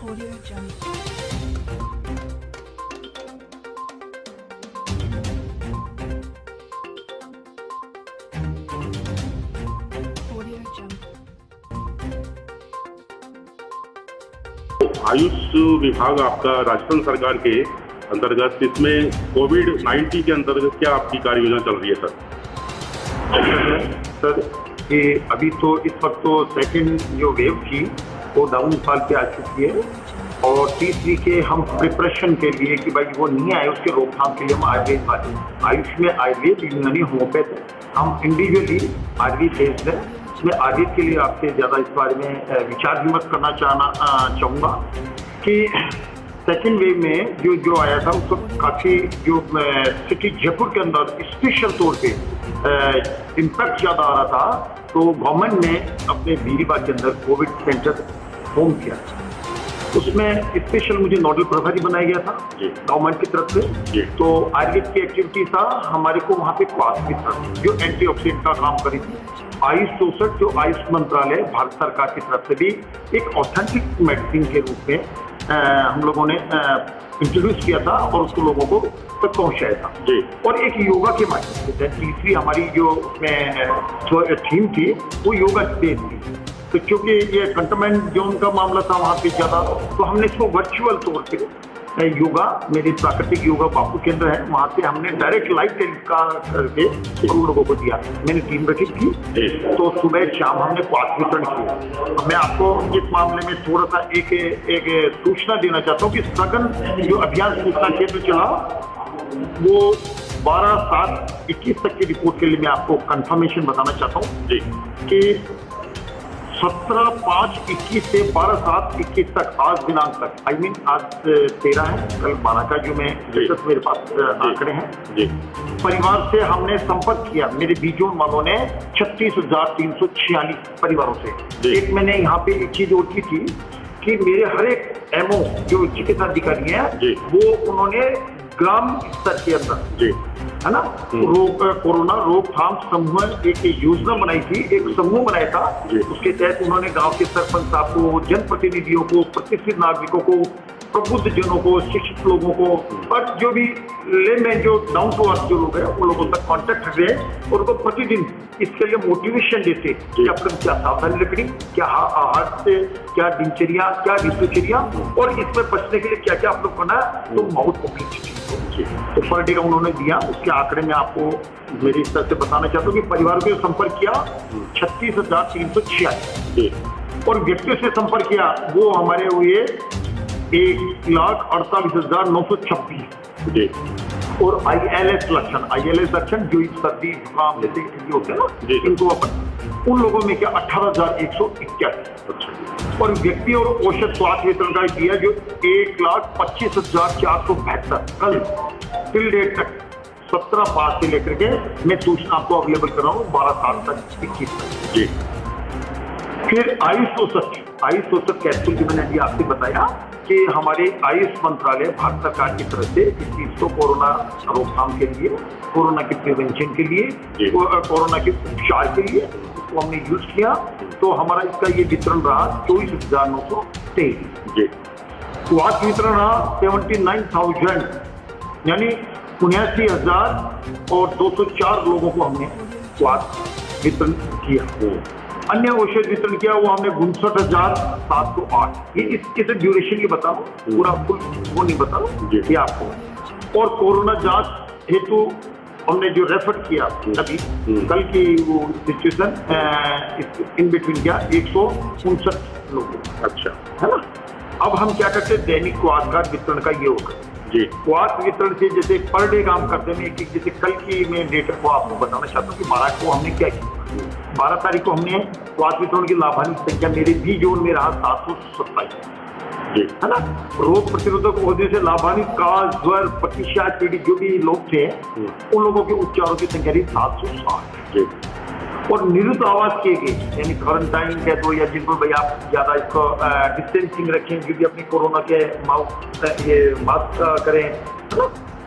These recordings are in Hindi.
Audio Jungle. Audio Jungle. Ayush विभाग आपका राजस्थान सरकार के अंतर्गत, इसमें कोविड-19 के अंतर्गत क्या आपकी कार्य योजना चल रही है सर? कि अभी तो इस वक्त तो सेकेंड जो वेव थी वो डाउन साल पे आ चुकी है और तीसरी के हम प्रिपरेशन के लिए कि भाई वो नहीं आए उसके रोकथाम के लिए हम आयुष में आयुर्वेद यूनानी होम्योपैथ हम इंडिविजुअली आयुर्वेद बेस्ड है। मैं आयुर्वेद के लिए आपसे ज़्यादा इस बारे में विचार विमर्श करना चाहूँगा कि सेकेंड वेव में जो आया था उसको काफ़ी जो सिटी जयपुर के अंदर स्पेशल तौर पे इम्पैक्ट ज़्यादा आ रहा था, तो गवर्नमेंट ने अपने बीरीबाग के अंदर कोविड सेंटर फॉर्म किया। उसमें स्पेशल मुझे नोडल प्रभारी बनाया गया था गवर्नमेंट की तरफ से। तो आयुर्वेद की एक्टिविटी था हमारे को वहाँ पे क्वास भी था जो एंटीऑक्सीडेंट का काम करी थी। आयुष 64 जो आयुष मंत्रालय भारत सरकार की तरफ से भी एक ऑथेंटिक मेडिसिन के रूप में हम लोगों ने इंट्रोड्यूस किया था और उसको लोगों को तक पहुंचाया था। और एक योगा के माध्यम से तीसरी हमारी जो उसमें थीम थी वो योगा बेस्ड थी। तो क्योंकि ये कंटेनमेंट जोन का मामला था वहाँ पे ज़्यादा, तो हमने इसको वर्चुअल तौर पे योगा, मेरी प्राकृतिक योगा बापू केंद्र है वहाँ पे हमने डायरेक्ट लाइव टेलीकास्ट करके उन लोगों को दिया। मैंने टीम गठित की तो सुबह शाम हमने क्वास वितरण किया। मैं आपको इस मामले में थोड़ा सा एक सूचना देना चाहता हूँ कि सघन जो अभियान सूचना केंद्र चला वो 12/7/21 तक की रिपोर्ट के लिए मैं आपको कंफर्मेशन बताना चाहता हूँ कि 17/5/21 से 12/7/21 तक आज दिनांक तक आज 13 है, कल 12 का जो मैं मेरे पास आंकड़े हैं। परिवार से हमने संपर्क किया, मेरे बीजोन वालों ने 36,346 परिवारों से। एक मैंने यहाँ पे एक चीज और की थी कि मेरे हर एक एमओ जो चिकित्सा अधिकारी हैं वो उन्होंने ग्राम स्तर के अंदर है ना कोरोना रोकथाम समूह एक योजना बनाई थी, एक समूह बनाया था। उसके तहत उन्होंने गांव के सरपंच साहब को, जनप्रतिनिधियों को, प्रतिष्ठित नागरिकों को, प्रबुद्ध जनों को, शिक्षित लोगों को और जो भी लेमेन जो डाउन टू अर्थ जो लोग हैं उन लोगों तक कांटेक्ट रहे और उनको प्रतिदिन इसके लिए मोटिवेशन देते कि अपन क्या सावधानी रखनी, क्या आहार से, क्या दिनचर्या, क्या ऋतुचर्या और इसमें बचने के लिए क्या क्या आप लोग करना है, तो बहुत पब्लिसिटी तो पर डे का उन्होंने दिया। उसके आंकड़े में आपको मेरी इस तरह से बताना चाहता हूँ कि परिवार के संपर्क किया 36,346 और व्यक्तियों से संपर्क किया वो हमारे हुए 1,48,926 और आईएलएस लक्षण जो सर्दी जुकाम जैसे होते हैं ना इनको अपन उन लोगों में क्या 18,181 और व्यक्ति और औषध स्वास्थ्य वितरण का दिया जो 1,25,472 कल टिल डेट तक 17/5 से लेकर के मैं सूचना आपको अवेलेबल कर रहा हूँ 12/7 तक 21 तक। फिर आयुष 64 कैप्सूल की मैंने अभी आपसे बताया कि हमारे आयुष मंत्रालय भारत सरकार की तरफ से इस चीज को कोरोना रोकथाम के लिए, कोरोना के प्रिवेंशन के लिए, कोरोना के उपचार के लिए इसको हमने यूज किया। तो हमारा इसका ये वितरण रहा 24,923। स्वास्थ्य वितरण रहा 79,000 यानी 79,204 लोगों को हमने स्वास्थ्य वितरण किया। अन्य औषध वितरण किया वो हमने 59,708। ये इस ड्यूरेशन की बता पूरा फुल वो नहीं बता ये आपको। और कोरोना जांच हेतु हमने जो रेफर किया अभी कल की वो सिचुएशन इन बिटवीन क्या 159 लोगों। अच्छा है ना। अब हम क्या करते हैं दैनिक क्वास कार्ड वितरण का ये होगा क्वास वितरण से जैसे पर डे काम करते हैं। जैसे कल की मैं डेट को आपको बताना चाहता हूँ कि 12 को हमने क्या किया। 12 तारीख को हमने क्वास वितरण की लाभान्वित संख्या मेरे भी जोन में रहा 727 है ना। रोग प्रतिरोधक औषधि से लाभान्वित काल, ज्वर, प्रतिशा, पीड़ित जो भी लोग थे उन लोगों के उपचारों की संख्या रही 760 और निरुद्ध आवास किए गए यानी क्वारंटाइन कह दो या जिनको भाई आप ज्यादा इसको डिस्टेंसिंग रखें जो भी अपनी कोरोना के मास्क करें तो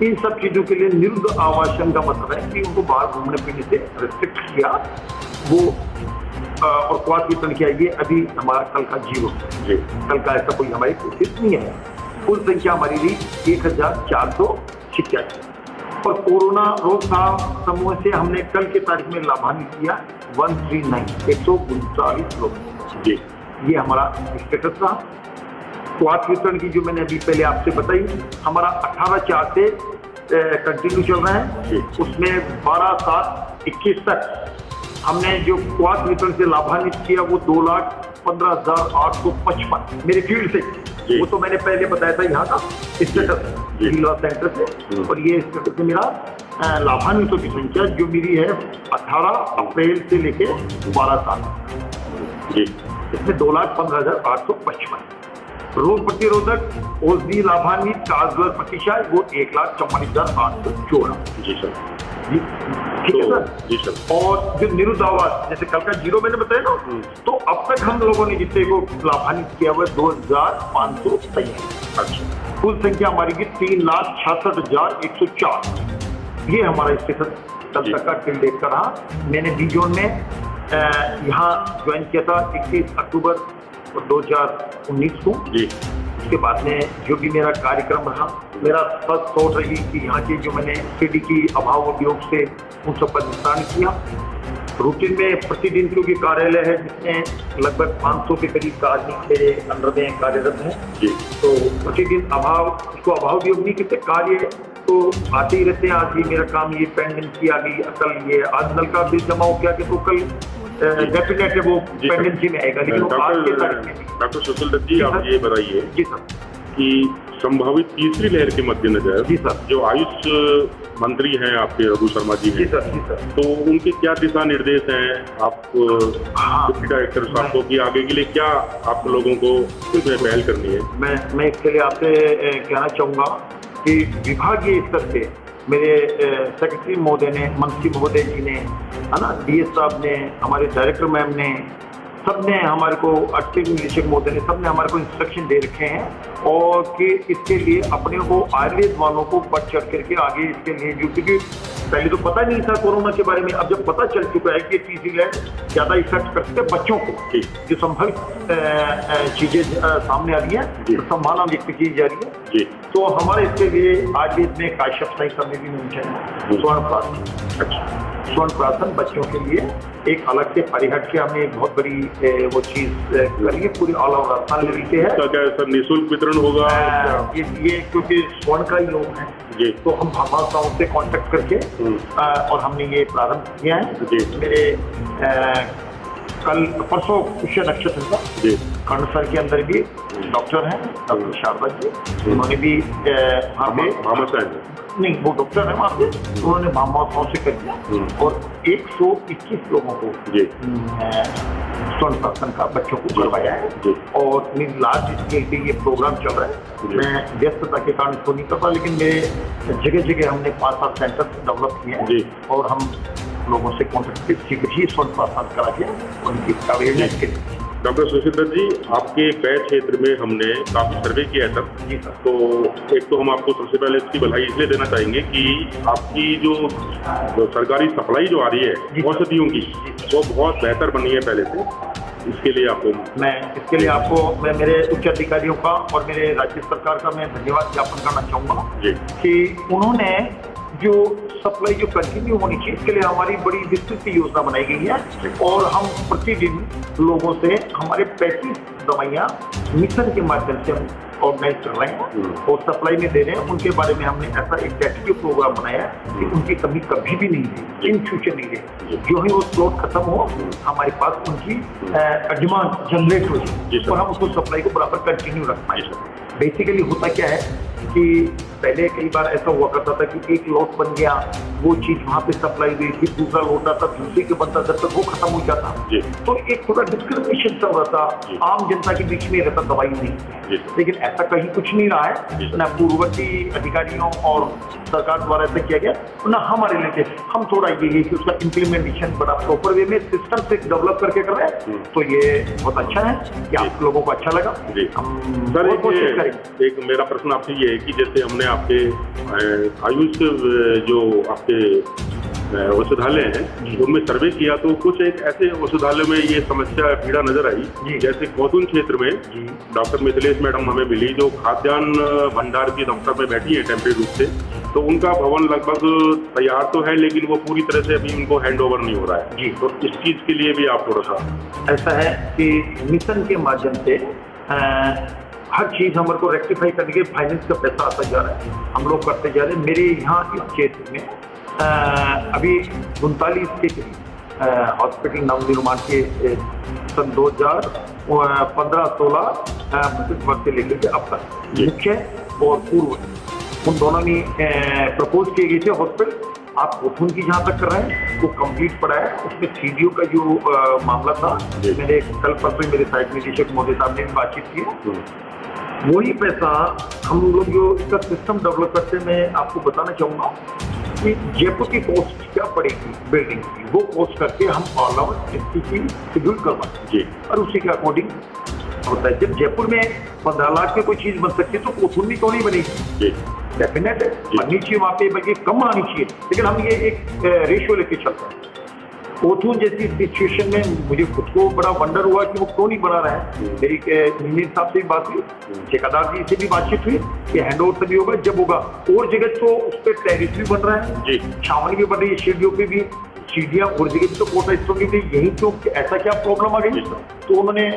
इन सब चीजों के लिए निरुद्ध आवासन का मतलब है कि उनको बाहर घूमने फिरने से रिस्ट्रिक्ट किया। वो और क्वास वितरण किया, ये अभी हमारा कल का 0 जी कल का ऐसा कोई हमारी कोशिश नहीं है। कुल संख्या हमारी रही 1486 और कोरोना रोकथाम समूह से हमने कल के तारीख में लाभान्वित किया 139 लोग। जी ये हमारा स्टेटस था। क्वास वितरण की जो मैंने अभी पहले आपसे बताई, हमारा 18/4 से कंटिन्यू चल रहा है। उसमें 12/7/21 तक हमने जो क्वास वितरण से लाभान्वित किया वो 2,15,855 मेरे फील्ड से। वो तो मैंने पहले बताया था यहाँ का स्टेटस जिला सेंटर से, और ये स्टेटस से मेरा लाभान्वितों की संख्या जो मेरी है 18 अप्रैल से लेके 12/7 जी इसमें 2,15,855। रोग प्रतिरोधक औषधि लाभान्वित काजगर प्रतिशत वो 1,44,814। जी सर जी ठीक है सर। जी सर। और जो निरुद्धावास जैसे कल का 0 मैंने बताया ना, तो अब तक हम लोगों ने जितने को लाभान्वित किया हुआ 2,523। अच्छा। कुल संख्या हमारी की 3,66,104। ये हमारा स्टेटस कल तक का टिल डेट का रहा। मैंने बी जोन में यहाँ ज्वाइन किया था 21 अक्टूबर 2019 को। जी उसके बाद में जो भी मेरा कार्यक्रम रहा, मेरा फर्स्ट थॉट रही कि यहाँ के जो मैंने सीडी की अभाव उपयोग से उन सब का निस्तारण किया। रूटीन में प्रतिदिन क्योंकि कार्यालय है जिसमें लगभग 500 के करीब कार्मिक मेरे अंडर में कार्यरत हैं, जी तो प्रतिदिन उसको अभाव उपयोग नहीं करते, कार्य तो आते ही रहते हैं। आज ये मेरा काम ये पेंडिंग की आ गई, कल ये आज नल का बिल जमा हो गया कि तो कल डेफिनेट है वो पेंडेंसी में आएगा। लेकिन आज के तारीख में डॉक्टर सुशील दत्त जी, आप ये बताइए जी सर कि संभावित तीसरी लहर के मद्देनजर जी सर, जो आयुष मंत्री हैं आपके रघु शर्मा जी जी हैं, सर जी सर, तो उनके क्या दिशा निर्देश हैं आप डिप्टी डायरेक्टर साहब को कि आगे के लिए क्या आप लोगों को इसमें पहल करनी है? मैं इसके लिए आपसे कहना चाहूँगा कि विभागीय स्तर से मेरे सेक्रेटरी महोदय ने, मंत्री महोदय जी ने, है ना, डीएस साहब ने, हमारे डायरेक्टर मैम ने, सबने हमारे को, असिस्टेंट निदेशक महोदय ने, सबने हमारे को इंस्ट्रक्शन दे रखे हैं और कि इसके लिए अपने को आयुर्वेद वालों को बढ़ चढ़ करके आगे इसके लिए, जो क्योंकि पहले तो पता नहीं था कोरोना के बारे में, अब जब पता चल चुका है कि तीसरी लहर ज़्यादा इफेक्ट करते हैं बच्चों को, जो संभावित चीज़ें सामने आ रही हैं, तो संभावना व्यक्त की जा रही है, तो हमारे इसके लिए आयुर्वेद में काश्यप संहिता में भी होनी चाहिए स्वर्ण प्राशन बच्चों के लिए एक अलग से परिहट के हमने एक बहुत बड़ी वो चीज करी है, पूरी ऑल ओवर राजस्थान लेवल पे है। क्या सर निःशुल्क वितरण होगा? ये क्योंकि स्वर्ण का ही योग है, तो हम भामाशाओं से कांटेक्ट करके और हमने ये प्रारंभ किया है। मेरे कल परसों पुष्य नक्षत्र का कर्ण सर के अंदर भी डॉक्टर हैं, डॉक्टर शारदा जी, उन्होंने भी नहीं, वो डॉक्टर है वहाँ पे, उन्होंने भामाशाओं से कर दिया और 121 लोगों को स्वर्ण प्राशन का बच्चों को करवाया है और लार्ज स्केल पे ये प्रोग्राम चल रहा है। मैं व्यस्तता के कारण इसको नहीं कर पाता, लेकिन मेरे जगह जगह हमने 5-7 सेंटर डेवलप किए हैं और हम लोगों से कॉन्टेक्ट शीघ्र ही स्वर्ण प्राशन करा के उनकी अवेयरनेस के लिए। डॉक्टर सुशील दत्त जी, आपके पैर क्षेत्र में हमने काफी सर्वे किया है सर। जी सर। तो एक तो हम आपको सबसे पहले इसकी बधाई इसलिए देना चाहेंगे कि आपकी जो सरकारी सप्लाई जो आ रही है औषधियों की, वो बहुत बेहतर बनी है पहले से। इसके लिए आपको मैं मेरे उच्च अधिकारियों का और मेरे राज्य सरकार का मैं धन्यवाद ज्ञापन करना चाहूँगा कि उन्होंने जो सप्लाई जो कंटिन्यू होनी चाहिए, इसके लिए हमारी बड़ी विस्तृत योजना बनाई गई है और हम प्रतिदिन लोगों से हमारे 35 दवाइयाँ मिशन के माध्यम से हम ऑर्गेनाइज कर रहे हैं और सप्लाई में दे रहे हैं। उनके बारे में हमने ऐसा एक टेस्टिव प्रोग्राम बनाया है कि उनकी कमी कभी भी नहीं है, इन फ्यूचर नहीं है। जो ही वो स्लॉट खत्म हो, हमारे पास उनकी डिमांड जनरेट हो जाए और हम उसको सप्लाई को बराबर कंटिन्यू रख पाए। बेसिकली होता क्या है कि पहले कई बार ऐसा हुआ करता था कि एक लॉट बन गया, वो चीज वहाँ पे सप्लाई हुई, फिर दूसरा लॉट आता, दूसरे के बनता, जब तक वो खत्म हो जाता तो एक थोड़ा डिस्क्रिमिनेशन चल रहा था, आम जनता के बीच में रहता दवाई नहीं। लेकिन ऐसा कहीं कुछ नहीं रहा है, न पूर्ववर्ती अधिकारियों और सरकार द्वारा ऐसा किया गया, न हमारे लिए। हम थोड़ा ये है कि उसका इम्प्लीमेंटेशन बड़ा प्रॉपर वे में सिस्टम से डेवलप करके कर रहे हैं, तो ये बहुत अच्छा है कि आप लोगों को अच्छा लगा। हम कोशिश करेंगे। एक मेरा प्रश्न आपसे ये है कि जैसे हमने आपके आयुष जो आपके औषधालय हैं उनमें सर्वे किया तो कुछ एक ऐसे औषधालय में ये समस्या पीड़ा नजर आई, जैसे कोतुन क्षेत्र में डॉक्टर मिथिलेश मैडम हमें मिली जो खाद्यान्न भंडार की दफ्तर में बैठी है टेम्परेरी रूप से, तो उनका भवन लगभग तैयार तो है लेकिन वो पूरी तरह से अभी उनको हैंड ओवर नहीं हो रहा है जी। तो इस चीज के लिए भी आप थोड़ा सा ऐसा है कि मिशन के माध्यम से हर चीज हमारे को रेक्टिफाई करने के फाइनेंस का पैसा आता जा रहा है, हम लोग करते जा रहे हैं। मेरे यहाँ इस क्षेत्र में अभी 39 के हॉस्पिटल नवनिर्माण के सन 2015-16 वर्ष से लेकर के अब तक मुख्य और पूर्व उन दोनों में प्रपोज किए गए थे हॉस्पिटल। आप कोथून की जहाँ तक कर रहे हैं वो कंप्लीट पड़ा है। उसमें सीडीओ का जो मामला था, मैंने कल परसों मेरे साइट निदेशक मोदी साहब ने भी बातचीत की, वही पैसा हम लोग जो इसका सिस्टम डेवलप करते, मैं आपको बताना चाहूँगा कि जयपुर की कॉस्ट क्या पड़ेगी बिल्डिंग की, वो कॉस्ट करके हम ऑल ओवर इसकी शेड्यूल करवाते हैं और उसी के अकॉर्डिंग होता है। जब जयपुर में 15 लाख में कोई चीज बन सकती है तो कोथून में क्यों नहीं बनेगी? डेफिनेट है बननी चाहिए वहाँ पे, बल्कि कम आनी चाहिए, लेकिन हम ये एक रेशियो लेके चलते हैं। कोथून जैसी सिचुएशन में मुझे खुद को बड़ा वंडर हुआ कि वो क्यों नहीं बना रहा है। मेरी इंजीनियर साहब से भी बात हुई, ठेकेदार जी से भी बातचीत हुई कि हैंड ओवर तभी होगा जब होगा। और जगह तो उस पर टेरिस भी बन रहा है, छावनी भी बन रही है, सीढ़ियों पे भी सीढ़ियाँ, और जगह भी तो कोटा स्टोर की यही क्यों, ऐसा क्या प्रॉब्लम आ गई? तो उन्होंने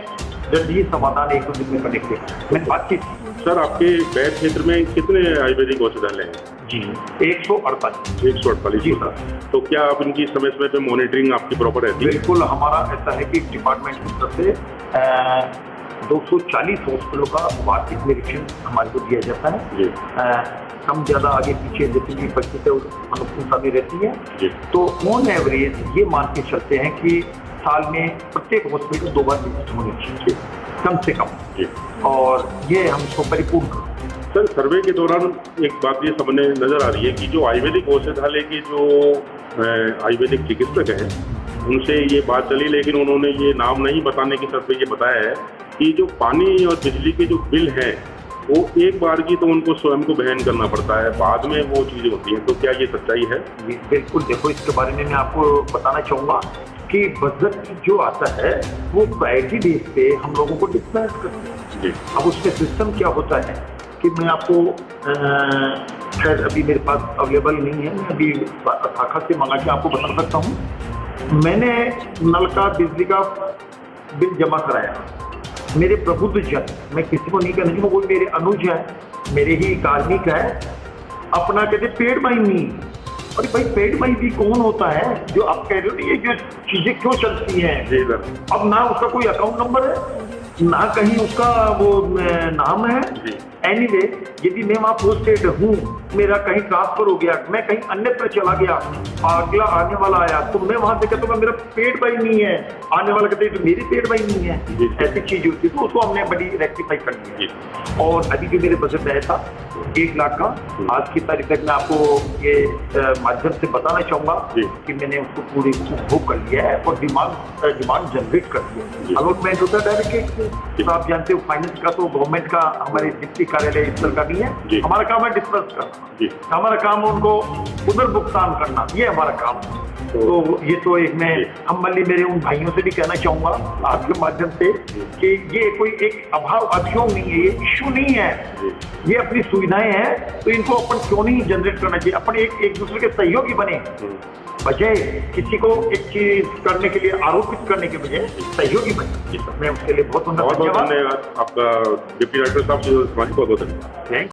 जल्दी समाधान 1-2 दिन में करने के मैंने बातचीत की। सर आपके बैग क्षेत्र में कितने आयुर्वेदिक औषधालय हैं? जी 148 जी सर। तो क्या आप इनकी समय समय पे मॉनिटरिंग आपकी प्रॉपर रहती है? बिल्कुल, हमारा ऐसा है कि डिपार्टमेंट की तरफ से 240 हॉस्पिटलों का वार्षिक निरीक्षण हमारे को दिया जाता है। कम ज्यादा आगे पीछे जितनी भी परिस्थितियाँ अनुकूलता में रहती है, तो ऑन एवरेज ये मान के चलते हैं कि साल में प्रत्येक हॉस्पिटल 2 बार विजिट होनी चाहिए कम से कम, और ये हम इसको परिपूर्ण करें। सर सर्वे के दौरान एक बात ये सामने नजर आ रही है कि जो आयुर्वेदिक औषधालय के जो आयुर्वेदिक चिकित्सक हैं उनसे ये बात चली, लेकिन उन्होंने ये नाम नहीं बताने की शर्त पे ये बताया है कि जो पानी और बिजली के जो बिल हैं वो एक बार की तो उनको स्वयं को वहन करना पड़ता है, बाद में वो चीजें होती हैं। तो क्या ये सच्चाई है? बिल्कुल, देखो इसके बारे में मैं आपको बताना चाहूँगा कि बजट जो आता है वो प्रायोरिटी बेस पे हम लोगों को डिस्पैच करते हैं। अब उसमें सिस्टम क्या होता है कि मैं आपको खैर अभी मेरे पास अवेलेबल नहीं है, मैं अभी शाखा से मंगा के आपको बता सकता हूँ। मैंने नल का बिजली का बिल जमा कराया, मेरे प्रबुद्ध जन, मैं किसी को नहीं कहना, वो मेरे अनुज है, मेरे ही कार्मिक है, अपना कहते पेड बाई मी। और भाई पेड बाई भी कौन होता है? जो आप कह रहे हो ये जो चीजें क्यों चलती हैं, अब ना उसका कोई अकाउंट नंबर है ना कहीं उसका वो नाम है। एनीवे, यदि मैं वहाँ पोस्टेड हूँ, मेरा कहीं ट्रांसफर हो गया, मैं कहीं अन्यत्र चला गया, अगला आने वाला आया तो मैं वहाँ से कहता हूँ मेरा पेड बाई नहीं है, आने वाला कहते तो मेरी पेड बाई नहीं है, ऐसी चीज होती है। तो उसको हमने बड़ी रेक्टिफाई कर दिया। और अभी जो मेरे बजट आया था 1 लाख का, आज की तारीख तक मैं आपको ये माध्यम से बताना चाहूंगा कि मैंने उसको पूरी बुक कर लिया है और डिमांड जनरेट कर दी है। अलॉटमेंट होता है डायरेक्ट, तो आप जानते हो फाइनेंस का तो गवर्नमेंट का, हमारे डिप्टी कार्यालय इस तरह का नहीं है। हमारा काम है डिस्पर्स करना, हमारा काम है उनको पुनर्भुगतान करना, ये हमारा काम है। तो ये तो एक मैं हम्बली मेरे उन भाइयों से भी कहना चाहूंगा आपके माध्यम से कि ये कोई एक अभाव अभियोग नहीं है, ये इश्यू नहीं है, ये अपनी सुविधाएं हैं, तो इनको अपन क्यों नहीं जनरेट करना चाहिए? अपन एक दूसरे के सहयोगी बने, बजाय किसी को एक चीज करने के लिए आरोपित करने के बजाय सहयोगी बने। मैं उसके लिए बहुत धन्यवाद आपका डिप्टी डायरेक्टर साहब, बहुत बहुत धन्यवाद।